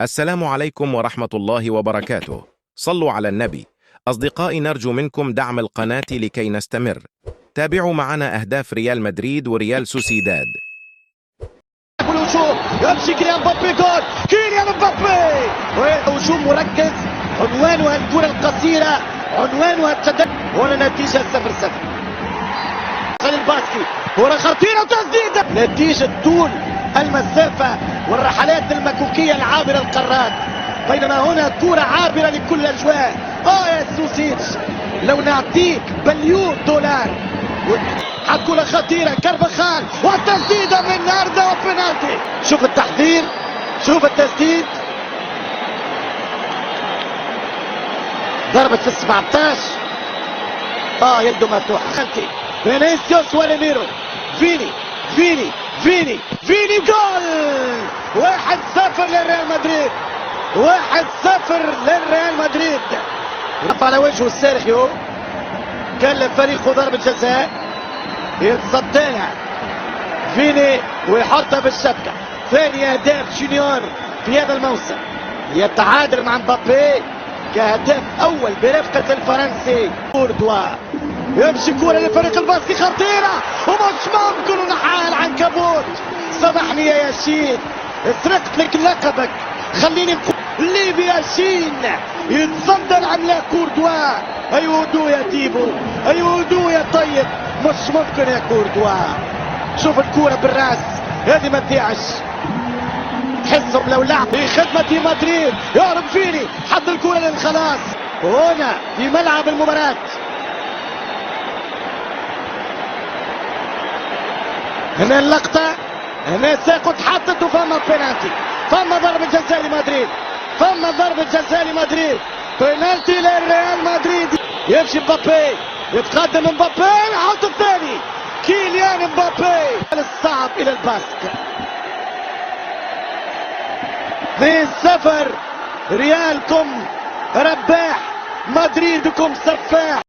السلام عليكم ورحمة الله وبركاته. صلوا على النبي. أصدقائي، نرجو منكم دعم القناة لكي نستمر. تابعوا معنا أهداف ريال مدريد وريال سوسيداد. يمشي كيليان مبابي، جول كيليان مبابي، هجوم مركز، عنوانها الكرة القصيرة، عنوانها التدخل. هنا نتيجة 0-0. خليل الباسكي، كرة خطيرة وتسديدة. نتيجة طول المسافة والرحلات المكوكية العابرة القارات، بينما هنا كرة عابرة لكل الأجواء. يا سوسيتش، لو نعطيك $1,000,000. كرة خطيرة، كارفاخال والتسديدة من أردا وبنالتي. شوف التحضير، شوف التسديد، ضربت في 17. يده مفتوحة. فينيسيوس وليميرو، فيني جول. 1-0 للريال مدريد، 1-0 للريال مدريد. رفع على وجهه سيرخيو، كلف فريقه ضربة جزاء، يتصداها فيني ويحطها بالشبكة. ثاني اهداف جونيور في هذا الموسم، يتعادل مع مبابي كهداف اول برفقة الفرنسي. كوردوا يمشي كرة للفريق الباسكي خطيرة، ومش ممكن نحال العنكبوت. سامحني يا ياشين، سرقت لك لقبك، خليني ليبي ياشين يتصدى العملاق كوردوا. ايودو يا تيبو، ايودو يا طيب، مش ممكن يا كوردوا. شوف الكرة بالراس، هذه ما تضيعش. تحسهم لو لعب في خدمة مدريد. يهرب فيني، حط الكرة للخلاص. هنا في ملعب المباراة، هنا اللقطة، هنا ساقط تحطت، وفما بينالتي، فما ضربة جزاء لمدريد، فما ضربة جزاء لمدريد، بينالتي للريال مدريد. يمشي مبابي، يتقدم مبابي، يحط الثاني كيليان مبابي. الصعب إلى الباسك. 2-0. ريالكم رباح، مدريدكم سفاح.